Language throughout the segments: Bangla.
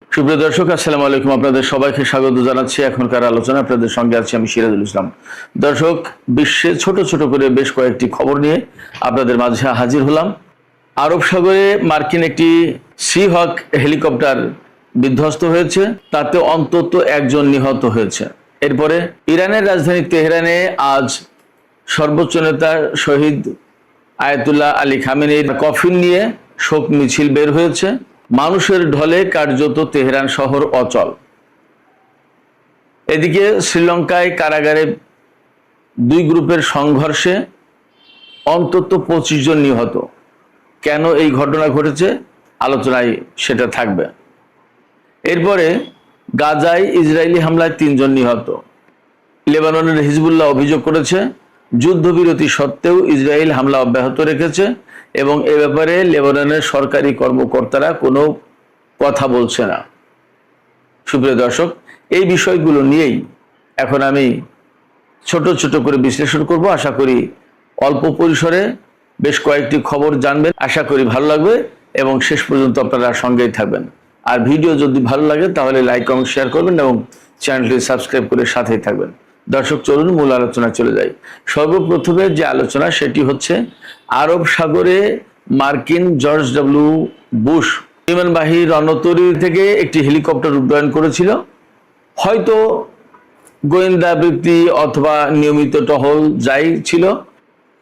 সুপ্রিয় দর্শক, আসসালামু আলাইকুম। আপনাদের সবাইকে স্বাগত জানাচ্ছি এখনকার আলোচনা। আপনাদের সঙ্গে আছি আমি সিরাজুল ইসলাম। দর্শক, বিশ্বে ছোট ছোট করে বেশ কয়েকটি খবর নিয়ে আপনাদের মাঝে হাজির হলাম। আরব সাগরে মার্কিন একটি সি হক হেলিকপ্টার বিধ্বস্ত হয়েছে, তাতে অন্তত একজন নিহত হয়েছে। এরপরে ইরানের রাজধানী তেহরানে আজ সর্বোচ্চ নেতা শহীদ আয়াতুল্লাহ আলী খামেনির কফিন নিয়ে শোক মিছিল বের হয়েছে। মানুষের ঢলে কার্যত তেহরান শহর অচল। এদিকে শ্রীলঙ্কায় কারাগারে দুই গ্রুপের সংঘর্ষে অন্তত 25 জন নিহত। কেন এই ঘটনা ঘটেছে আলোচনায় সেটা থাকবে। এরপরে গাজায় ইসরায়েলি হামলায় 3 জন নিহত। লেবাননের হিজবুল্লাহ অভিযোগ করেছে যুদ্ধবিরতি সত্ত্বেও ইসরায়েল হামলা অব্যাহত রেখেছে এবং এ ব্যাপারে লেবাননের সরকারি কর্মকর্তারা কোনো কথা বলছে না। সুপ্রিয় দর্শক, এই বিষয়গুলো নিয়েই এখন আমি ছোট ছোট করে বিশ্লেষণ করব। আশা করি অল্প পরিসরে বেশ কয়েকটি খবর জানবেন। আশা করি ভালো লাগবে এবং শেষ পর্যন্ত আপনারা সঙ্গেই থাকবেন। আর ভিডিও যদি ভালো লাগে তাহলে লাইক কমেন্ট শেয়ার করবেন এবং চ্যানেলটি সাবস্ক্রাইব করে সাথেই থাকবেন। দর্শক, চলুন মূল আলোচনা চলে যাই। সর্বপ্রথমে যে আলোচনা সেটি হচ্ছে আরব সাগরে মার্কিন জর্জ ডব্লিউ বুশ বিমানবাহী রণতরী থেকে একটি হেলিকপ্টার উড্ডয়ন করেছিল। হয়তো গোয়েন্দা ব্যক্তি অথবা নিয়মিত টহল যাই ছিল,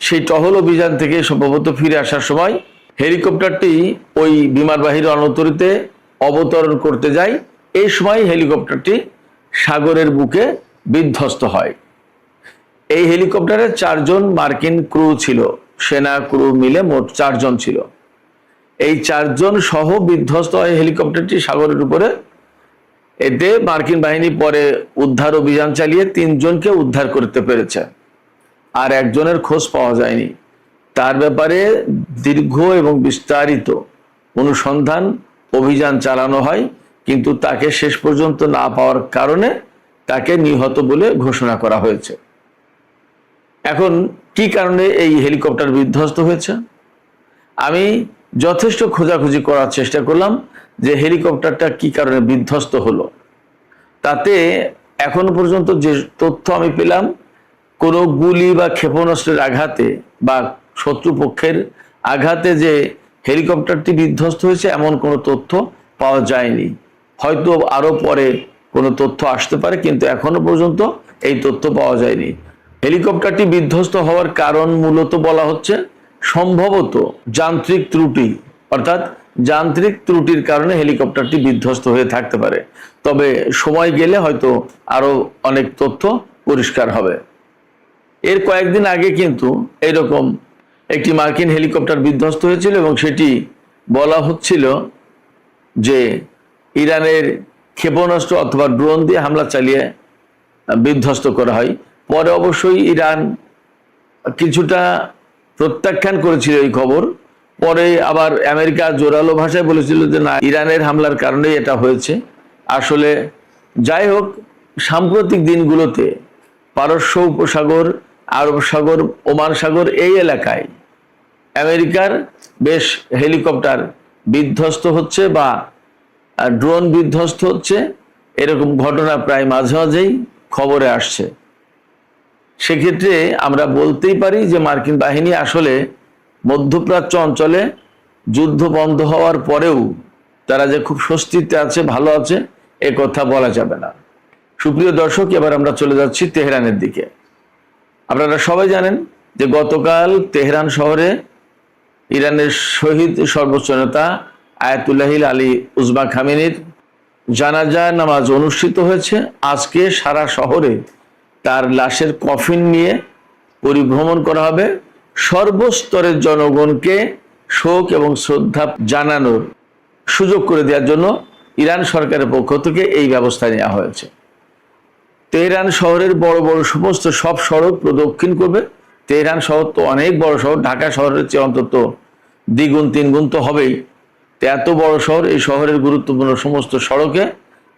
সেই টহল অভিযান থেকে সম্ভবত ফিরে আসার সময় হেলিকপ্টারটি ওই বিমানবাহী রণতরীতে অবতরণ করতে যায়। এই সময় হেলিকপ্টারটি সাগরের বুকে বিধ্বস্ত হয়। এই হেলিকপ্টারে 4 জন মার্কিন ক্রু ছিল, সেনা ক্রু মিলে মোট 4 জন ছিল। এই 4 জন সহ বিধ্বস্ত হয় হেলিকপ্টারটি সাগরের উপরে। এতে মার্কিন বাহিনী পরে উদ্ধার অভিযান চালিয়ে 3 জনকে উদ্ধার করতে পেরেছে, আর একজনের খোঁজ পাওয়া যায়নি। তার ব্যাপারে দীর্ঘ এবং বিস্তারিত অনুসন্ধান অভিযান চালানো হয়, কিন্তু তাকে শেষ পর্যন্ত না পাওয়ার কারণে তাকে নিহত বলে ঘোষণা করা হয়েছে। এখন কি কারণে এই হেলিকপ্টার বিধ্বস্ত হয়েছে, আমি যথেষ্ট খোঁজাখুঁজি করার চেষ্টা করলাম যে হেলিকপ্টারটা কি কারণে বিধ্বস্ত হলো। তাতে এখনো পর্যন্ত যে তথ্য আমি পেলাম, কোনো গুলি বা ক্ষেপণাস্ত্রের আঘাতে বা শত্রুপক্ষের আঘাতে যে হেলিকপ্টারটি বিধ্বস্ত হয়েছে এমন কোনো তথ্য পাওয়া যায়নি। হয়তো আরো পরে কোনো তথ্য আসতে পারে, কিন্তু এখনো পর্যন্ত এই তথ্য পাওয়া যায়নি। হেলিকপ্টারটি বিধ্বস্ত হওয়ার কারণ মূলত বলা হচ্ছে সম্ভবত যান্ত্রিক ত্রুটি, অর্থাৎ যান্ত্রিক ত্রুটির কারণে হেলিকপ্টারটি বিধ্বস্ত হয়ে থাকতে পারে। তবে সময় গেলে হয়তো আরো অনেক তথ্য পরিষ্কার হবে। এর কয়েকদিন আগে কিন্তু এরকম একটি মার্কিন হেলিকপ্টার বিধ্বস্ত হয়েছিল এবং সেটি বলা হচ্ছিল যে ইরানের ক্ষেপণাস্ত্র অথবা ড্রোন দিয়ে হামলা চালিয়ে বিধ্বস্ত করা হয়। পরে অবশ্যই ইরান কিছুটা প্রত্যাখ্যান করেছিল এই খবর। পরে আবার আমেরিকা জোরালো ভাষায় বলেছিল যে না, ইরানের হামলার কারণেই এটা হয়েছে। আসলে যাই হোক, সাম্প্রতিক দিনগুলোতে পারস্য উপসাগর, আরব সাগর, ওমান সাগর এই এলাকায় আমেরিকার বেশ হেলিকপ্টার বিধ্বস্ত হচ্ছে বা ড্রোন বিধ্বস্ত হচ্ছে, এরকম ঘটনা প্রায় মাঝে মাঝেই খবরে আসছে। সেক্ষেত্রে আমরা বলতেই পারি যে মার্কিন বাহিনী আসলে মধ্যপ্রাচ্য অঞ্চলে যুদ্ধ বন্ধ হওয়ার পরেও তারা যে খুব স্বস্তিতে আছে, ভালো আছে, এ কথা বলা যাবে না। সুপ্রিয় দর্শক, এবার আমরা চলে যাচ্ছি তেহরানের দিকে। আপনারা সবাই জানেন যে গতকাল তেহরান শহরে ইরানের শহীদ সর্বোচ্চ নেতা আয়াতুল্লাহ আলী উজমা খামেনির জানাজা নামাজ অনুষ্ঠিত হয়েছে। আজকে সারা শহরে তার লাশের কফিন নিয়ে পরিভ্রমণ করা হবে। সর্বস্তরের জনগণকে শোক এবং শ্রদ্ধা জানানোর সুযোগ করে দেওয়ার জন্য ইরান সরকারের পক্ষ থেকে এই ব্যবস্থা নেওয়া হয়েছে। তেহরান শহরের বড় বড় সমস্ত সব সড়ক প্রদক্ষিণ করবে। তেহরান শহর তো অনেক বড় শহর, ঢাকা শহরের চেয়ে অন্তত দ্বিগুণ তিনগুণ তো হবেই। এত বড় শহর, এই শহরের গুরুত্বপূর্ণ সমস্ত সড়কে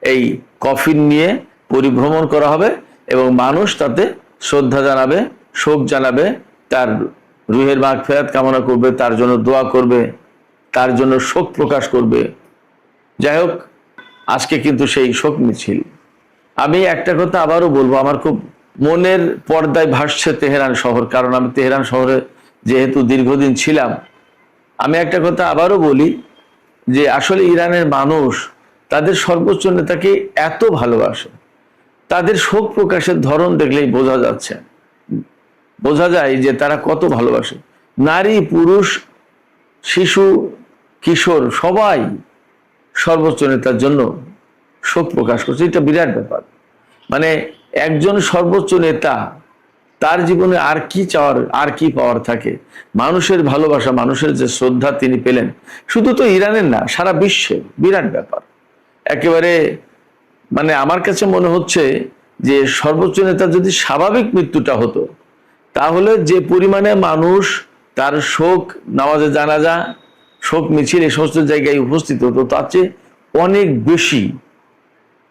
এই কফিন নিয়ে পরিভ্রমণ করা হবে এবং মানুষ তাতে শ্রদ্ধা জানাবে, শোক জানাবে, তার রুহের মাগফিরাত কামনা করবে, তার জন্য দোয়া করবে, তার জন্য শোক প্রকাশ করবে। যাই হোক, আজকে কিন্তু সেই শোক মিছিল। আমি একটা কথা আবারও বলবো, আমার খুব মনের পর্দায় ভাসছে তেহরান শহর, কারণ আমি তেহরান শহরে যেহেতু দীর্ঘদিন ছিলাম। আমি একটা কথা আবারও বলি যে আসলে ইরানের মানুষ তাদের সর্বোচ্চ নেতাকে এত ভালোবাসে, তাদের শোক প্রকাশের ধরন দেখলেই বোঝা যায় যে তারা কত ভালোবাসে। নারী, পুরুষ, শিশু, কিশোর সবাই সর্বোচ্চ নেতার জন্য শোক প্রকাশ করছে। এটা বিরাট ব্যাপার। মানে একজন সর্বোচ্চ নেতা, তার জীবনে আর কি চাওয়ার, আর কি পাওয়ার থাকে? মানুষের ভালোবাসা, মানুষের যে শ্রদ্ধা তিনি পেলেন, শুধু তো ইরানের না, সারা বিশ্বের বিরাট ব্যাপার। একেবারে মানে আমার কাছে মনে হচ্ছে যে সর্বোচ্চ নেতা যদি স্বাভাবিক মৃত্যুটা হতো, তাহলে যে পরিমাণে মানুষ তার শোক, নামাজে জানাজা, শোক মিছিল এই সমস্ত জায়গায় উপস্থিত হতো, তার চেয়ে অনেক বেশি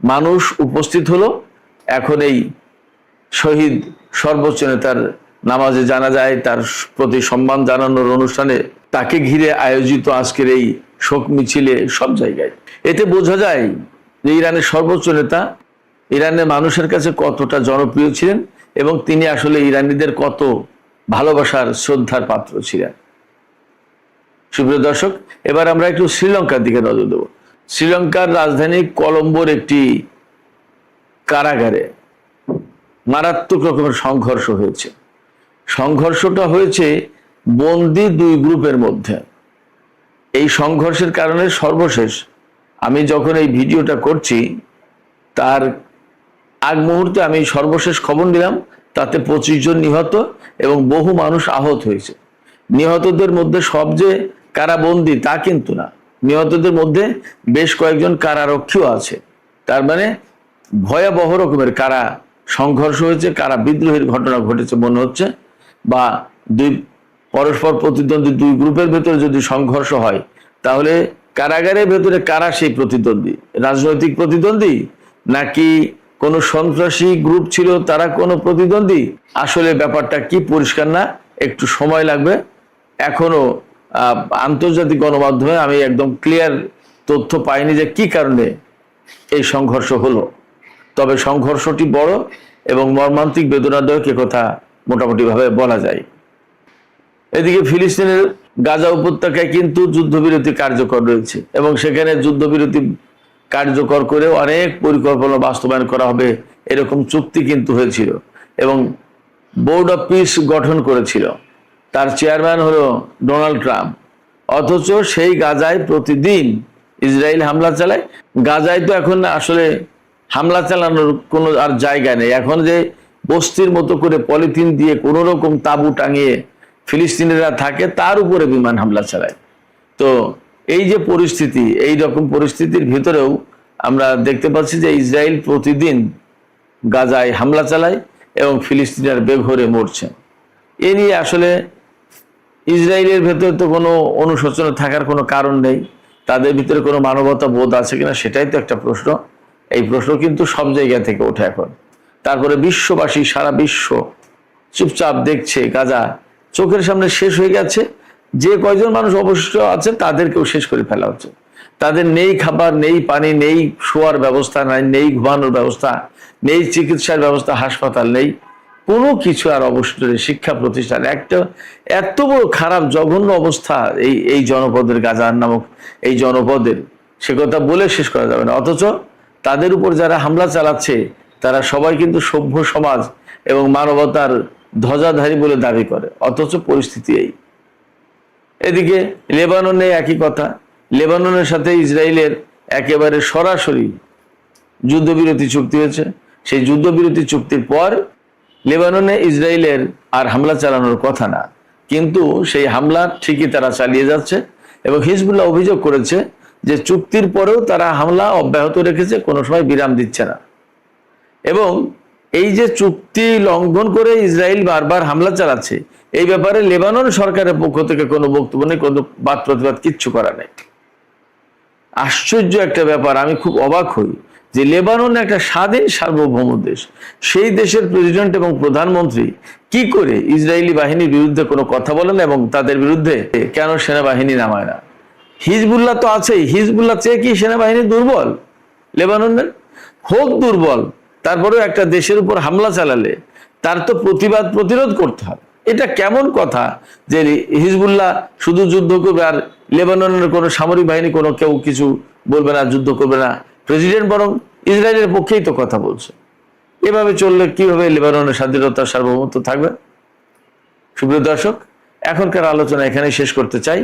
মানুষ উপস্থিত হলো এখন এই শহীদ সর্বোচ্চ নেতার নামাজে জানাজায়, তার প্রতি সম্মান জানানোর অনুষ্ঠানে, তাকে ঘিরে আয়োজিত আজকের এই শোক মিছিলে, সব জায়গায়। এতে বোঝা যায় যে ইরানের সর্বোচ্চ নেতা ইরানের মানুষের কাছে কতটা জনপ্রিয় ছিলেন এবং তিনি আসলে ইরানিদের কত ভালোবাসার, শ্রদ্ধার পাত্র ছিলেন। সুপ্রিয় দর্শক, এবার আমরা একটু শ্রীলঙ্কার দিকে নজর দেব। শ্রীলঙ্কার রাজধানী কলম্বোর একটি কারাগারে মারাত্মক রকমের সংঘর্ষ হয়েছে। সংঘর্ষটা হয়েছে বন্দি দুই গ্রুপের মধ্যে। এই সংঘর্ষের কারণে সর্বশেষ আমি যখন এই ভিডিওটা করছি তার আগ মুহূর্তে আমি সর্বশেষ খবর নিলাম, তাতে 25 জন নিহত এবং বহু মানুষ আহত হয়েছে। নিহতদের মধ্যে সব যে কারাবন্দী তা কিন্তু না, নিহতদের মধ্যে বেশ কয়েকজন কারারক্ষীও আছে। তার মানে ভয়াবহ রকমের কারা সংঘর্ষ হয়েছে, কারা বিদ্রোহের ঘটনা ঘটেছে মনে হচ্ছে। বা দুই পরস্পর প্রতিদ্বন্দ্বী দুই গ্রুপের ভেতরে যদি সংঘর্ষ হয়, তাহলে কারাগারের ভেতরে কারা সেই প্রতিদ্বন্দ্বী? রাজনৈতিক প্রতিদ্বন্দ্বী নাকি কোনো সন্ত্রাসী গ্রুপ ছিল তারা কোনো প্রতিদ্বন্দ্বী? আসলে ব্যাপারটা কি পরিষ্কার না, একটু সময় লাগবে। এখনো আন্তর্জাতিক গণমাধ্যমে আমি একদম ক্লিয়ার তথ্য পাইনি যে কি কারণে এই সংঘর্ষ হলো। তবে সংঘর্ষটি বড় এবং মর্মান্তিক, বেদনাদায়ক, কথা মোটামুটি ভাবে বলা যায়। এদিকে ফিলিস্তিনের গাজা উপত্যকায় কিন্তু যুদ্ধবিরতি কার্যকর রয়েছে এবং সেখানে যুদ্ধবিরতি কার্যকর করে অনেক পরিকল্পনা বাস্তবায়ন করা হবে এরকম চুক্তি কিন্তু হয়েছিল এবং বোর্ড অফ পিস গঠন করেছিল। তার চেয়ারম্যান হলো ডোনাল্ড ট্রাম্প। অথচ সেই গাজায় প্রতিদিন ইসরায়েল হামলা চালায়। গাজায় তো এখন আসলে হামলা চালানোর কোনো আর জায়গা নেই। এখন যে বস্তির মতো করে পলিথিন দিয়ে কোনো রকম তাঁবু টাঙিয়ে ফিলিস্তিনিরা থাকে, তার উপরে বিমান হামলা চালায়। তো এই যে পরিস্থিতি, এই রকম পরিস্থিতির ভিতরেও আমরা দেখতে পাচ্ছি যে ইসরায়েল প্রতিদিন গাজায় হামলা চালায় এবং ফিলিস্তিনিরা বেঘরে মরছে। এ নিয়ে আসলে ইসরায়েলের ভেতরে তো কোনো অনুশোচনা থাকার কোনো কারণ নেই। তাদের ভিতরে কোনো মানবতা বোধ আছে কিনা সেটাই তো একটা প্রশ্ন। এই প্রশ্ন কিন্তু সব জায়গা থেকে ওঠে এখন। তারপরে বিশ্ববাসী, সারা বিশ্ব চুপচাপ দেখছে গাজা চোখের সামনে শেষ হয়ে গেছে। যে কয়জন মানুষ অবশিষ্ট আছে তাদেরকেও শেষ করে ফেলা হচ্ছে। তাদের নেই খাবার, নেই পানি, নেই শোয়ার ব্যবস্থা, নেই ঘুমানোর ব্যবস্থা, নেই চিকিৎসার ব্যবস্থা, হাসপাতাল নেই, কোনো কিছু আর অবশিষ্ট নেই। শিক্ষা প্রতিষ্ঠান, একটা এত বড় খারাপ জঘন্য অবস্থা এই জনপদের, গাজা নামক এই জনপদের, সে কথা বলে শেষ করা যাবে না। অথচ তাদের উপর যারা হামলা চালাচ্ছে তারা সবাই কিন্তু সভ্য সমাজ এবং মানবতার ধ্বজাধারী বলে দাবি করে। অথচ পরিস্থিতি এই। এদিকে লেবাননে একই কথা। লেবাননের সাথে ইসরায়েলের একেবারে সরাসরি যুদ্ধবিরতি চুক্তি হয়েছে। সেই যুদ্ধবিরতি চুক্তির পর লেবাননে ইসরায়েলের আর হামলা চালানোর কথা না, কিন্তু সেই হামলা ঠিকই তারা চালিয়ে যাচ্ছে এবং হিজবুল্লাহ অভিযোগ করেছে যে চুক্তির পরেও তারা হামলা অব্যাহত রেখেছে, কোনো সময় বিরাম দিচ্ছে না। এবং এই যে চুক্তি লঙ্ঘন করে ইসরায়েল বারবার হামলা চালাচ্ছে, এই ব্যাপারে লেবানন সরকারের পক্ষ থেকে কোনো বক্তব্য নেই, কোনো বাদ প্রতিবাদ কিচ্ছু করা নেই। আশ্চর্য একটা ব্যাপার। আমি খুব অবাক হই যে লেবানন একটা স্বাধীন সার্বভৌম দেশ, সেই দেশের প্রেসিডেন্ট এবং প্রধানমন্ত্রী কি করে ইসরায়েলি বাহিনীর বিরুদ্ধে কোনো কথা বলেন এবং তাদের বিরুদ্ধে কেন সেনাবাহিনী নামায় না? হিজবুল্লাহ তো আছেই, হিজবুল্লাহ চেয়ে কি সেনাবাহিনী দুর্বল? লেবাননের? হোক দুর্বল, তারপরেও একটা দেশের উপর হামলা চালালে তার তো প্রতিরোধ করতে হবে। এটা কেমন কথা যে হিজবুল্লাহ শুধু যুদ্ধ করবে আর লেবাননের কোনো সামরিক বাহিনী কোনো কেউ কিছু বলবে না, যুদ্ধ করবে না? প্রেসিডেন্ট বরং ইসরায়েলের পক্ষেই তো কথা বলছে। এভাবে চললে কিভাবে লেবাননের স্বাধীনতা সার্বভৌমত্ব থাকবে? সুপ্রিয় দর্শক, এখনকার আলোচনা এখানেই শেষ করতে চাই।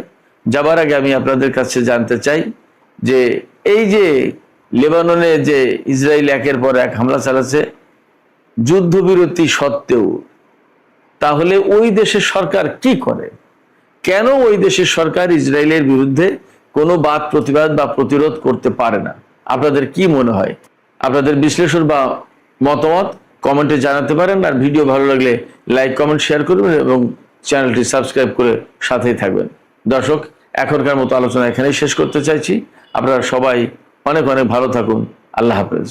যাবার আগে আমি আপনাদের কাছে জানতে চাই যে এই যে লেবাননে যে ইসরায়েল একের পর এক হামলা চালাচ্ছে যুদ্ধবিরতি সত্ত্বেও, তাহলে ওই দেশের সরকার কি করে? কেন ওই দেশের সরকার ইসরায়েলের বিরুদ্ধে কোনো বাদ প্রতিবাদ বা প্রতিরোধ করতে পারে না? আপনাদের কি মনে হয়? আপনাদের বিশ্লেষণ বা মতামত কমেন্টে জানাতে পারেন। আর ভিডিও ভালো লাগলে লাইক, কমেন্ট, শেয়ার করবেন এবং চ্যানেলটি সাবস্ক্রাইব করে সাথেই থাকবেন। দর্শক, এখনকার মতো আলোচনা এখানেই শেষ করতে চাইছি। আপনারা সবাই অনেক অনেক ভালো থাকুন। আল্লাহ হাফেজ।